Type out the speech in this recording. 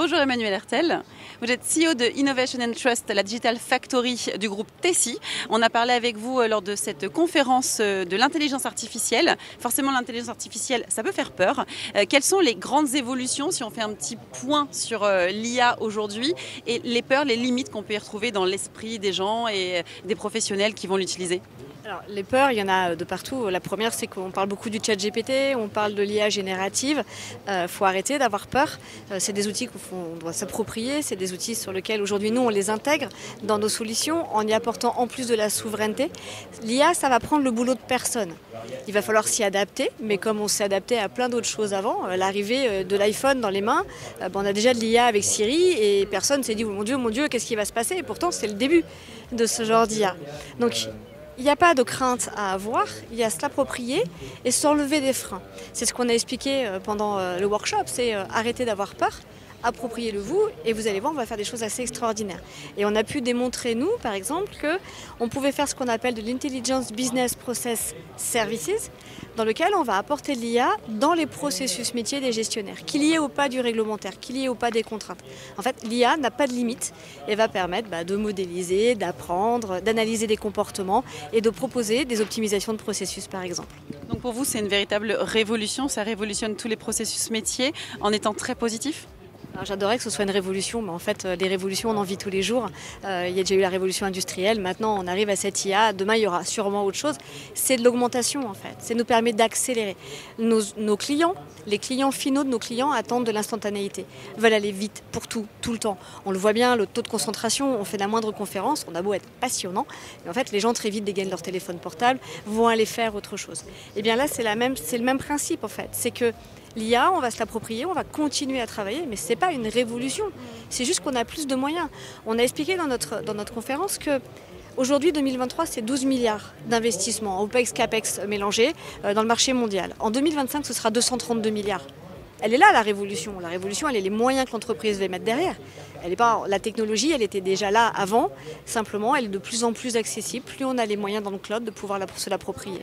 Bonjour Emmanuel Hertel, vous êtes CEO de Innovation and Trust, la Digital Factory du groupe Tessie. On a parlé avec vous lors de cette conférence de l'intelligence artificielle. Forcément, l'intelligence artificielle, ça peut faire peur. Quelles sont les grandes évolutions, si on fait un petit point sur l'IA aujourd'hui, et les peurs, les limites qu'on peut y retrouver dans l'esprit des gens et des professionnels qui vont l'utiliser? Alors, les peurs, il y en a de partout. La première, c'est qu'on parle beaucoup du chat GPT, on parle de l'IA générative. Faut arrêter d'avoir peur. C'est des outils qu'on doit s'approprier, c'est des outils sur lesquels aujourd'hui nous on les intègre dans nos solutions en y apportant en plus de la souveraineté. L'IA, ça va prendre le boulot de personne. Il va falloir s'y adapter, mais comme on s'est adapté à plein d'autres choses avant, l'arrivée de l'iPhone dans les mains, on a déjà de l'IA avec Siri et personne s'est dit oh, mon Dieu, qu'est-ce qui va se passer? Et pourtant, c'est le début de ce genre d'IA. Donc, il n'y a pas de crainte à avoir, il y a à se l'approprier et s'enlever des freins. C'est ce qu'on a expliqué pendant le workshop, c'est arrêter d'avoir peur, appropriez-le vous et vous allez voir, on va faire des choses assez extraordinaires. Et on a pu démontrer, nous, par exemple, qu'on pouvait faire ce qu'on appelle de l'Intelligence Business Process Services, dans lequel on va apporter de l'IA dans les processus métiers des gestionnaires, qu'il y ait ou pas du réglementaire, qu'il y ait ou pas des contraintes. En fait, l'IA n'a pas de limite et va permettre de modéliser, d'apprendre, d'analyser des comportements et de proposer des optimisations de processus, par exemple. Donc pour vous, c'est une véritable révolution, ça révolutionne tous les processus métiers en étant très positif? Alors, j'adorerais que ce soit une révolution, mais en fait, les révolutions, on en vit tous les jours. Il y a déjà eu la révolution industrielle, maintenant on arrive à cette IA, demain il y aura sûrement autre chose. C'est de l'augmentation en fait, ça nous permet d'accélérer. Nos clients, les clients finaux de nos clients attendent de l'instantanéité, veulent aller vite pour tout le temps. On le voit bien, le taux de concentration, on fait la moindre conférence, on a beau être passionnant, mais en fait les gens très vite dégainent leur téléphone portable, vont aller faire autre chose. Et bien là c'est le même principe en fait, c'est que l'IA, on va se l'approprier, on va continuer à travailler, mais ce n'est pas une révolution. C'est juste qu'on a plus de moyens. On a expliqué dans notre conférence qu'aujourd'hui, 2023, c'est 12 milliards d'investissements, OPEX, CAPEX mélangés, dans le marché mondial. En 2025, ce sera 232 milliards. Elle est là, la révolution. La révolution, elle est les moyens que l'entreprise va mettre derrière. Elle est pas, la technologie, elle était déjà là avant. Simplement, elle est de plus en plus accessible. Plus on a les moyens dans le cloud de pouvoir se l'approprier.